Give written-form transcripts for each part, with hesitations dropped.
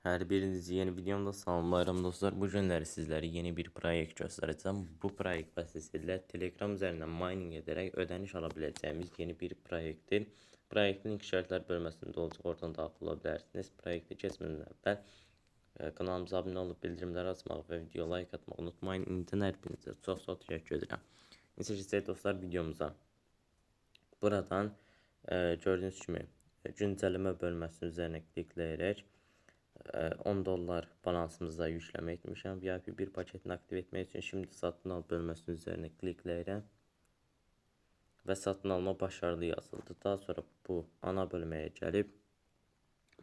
Hər birinizi yeni videomda salamlayıram dostlar. Bu günləri sizlərə yeni bir proyekt göstərəcəm. Bu proyekt vasitəsilə Telegram üzərindən mining edərək ödəniş ala biləcəyimiz yeni bir proyektdir. Proyektin link şərtlər bölməsində olacaq, oradan daxil ola bilərsiniz. Proyektə keçmədən əvvəl kanalımıza abunə olub bildirimləri açmağı və video like atmağı unutmayın. İndidən hər birinizə çox təşəkkür edirəm. Necə keçək dostlar videomuza. Buradan gördüyünüz kimi güncəlləmə bölməsinin üzərinə klikləyərək $10 balansımıza yükleme etmişəm. VIP bir paketini aktiv etmək üçün şimdi satın al bölməsinin üzərinə klikləyirəm və satın alma başarılı yazıldı. Daha sonra bu ana bölməyə gəlib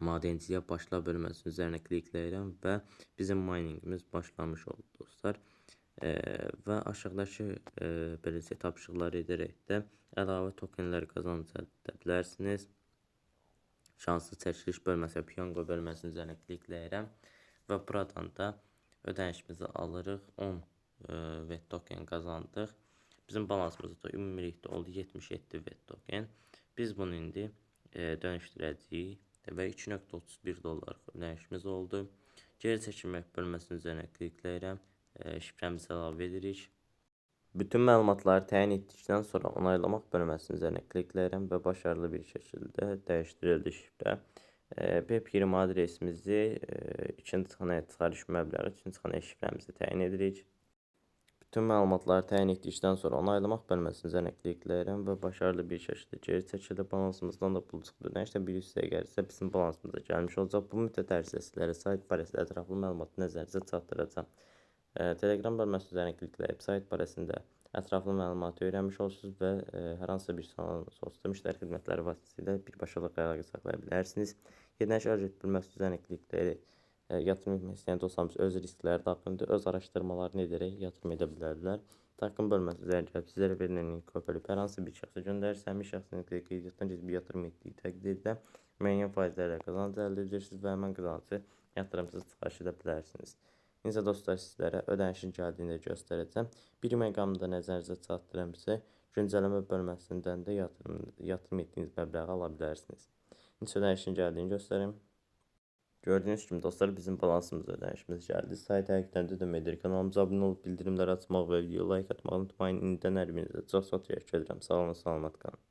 madenciyə başla bölməsinin üzərinə klikləyirəm və bizim miningimiz başlamış oldu dostlar. Və aşağıdakı belə tapşırıqları edərək də əlavə tokenlər qazanc əldə edə bilərsiniz. Şanslı çəkiliş bölməsi, piyango bölməsinin üzərinə klikləyirəm və buradan da ödənişimizi alırıq. 10 VET token qazandıq. Bizim balansımızda ümumilikdə oldu 77 VET token. Biz bunu indi dönüşdürəcəyik və $2.31 ödənişimiz oldu. Geri çəkilmək bölməsinin üzərinə klikləyirəm. Şifrəmizi əlavə edirik. Bütün məlumatları təyin etdikdən sonra onaylamaq bölməsinin üzərinə klikləyirəm və başarılı bir şəkildə dəyişdirildi şifrə. BEP20 adresimizi ikinci xanaya çıxarış məbləği, ikinci xanaya şifrəmizi təyin edirik. Bütün məlumatları təyin etdikdən sonra onaylamaq bölməsinin üzərinə klikləyirəm və başarılı bir şəkildə geri çəkildi. Balansımızdan da pul çıxdı. Nəşdə bir hissəyə gəlirsə bizim balansımıza gəlmiş olacaq. Bu müddət ərzində sizlərə sayt barəsində ətraflı məlumatı nəzərinizə çatdıracağam. Telegram bölməsi üzərinə klikləyib sayt barəsində ətraflı məlumatı öyrənmiş olursunuz və hər hansı bir sualınız olsa müştəri xidmətləri vasitəsilə birbaşa əlaqə saxlaya bilərsiniz. Yenidən şarj et bölməsi üzərinə klikləyərək yatırım etmək istəyən dostlarımız öz riskləri daxilində öz araşdırmalarını edərək yatırım edə bilərlər. Takım bölməsi üzərinə gəlib sizlərə verilən linki kopyalayıb hər hansı bir şəxsə göndərirsə, həmin şəxsin qeydiyyatdan bir yatırım etdiyi təqdirdə müəyyən faizlərlə qazanc əldə edirsiniz və həmin qazancı yatırımsız çıxarış edə bilərsiniz. Necə dostlar sizlərə ödənişin gəldiyini də göstərəcəm. Bir məqamı da nəzərinizə çatdırıram sizə. Güncəlləmə bölməsindən də yatırım etdiyiniz məbləği ala bilərsiniz. Necə ödənişin gəldiyini göstərim. Gördüyünüz kimi dostlar bizim balansımıza ödənişimiz gəldi. Sayt həqiqətən də ödəmə edir. Kanalımıza abunə olub bildirimləri açmaq və video like atmağı unutmayın. İndidən hər birinizə çox təşəkkür edirəm. Sağ olun, salamat qalın.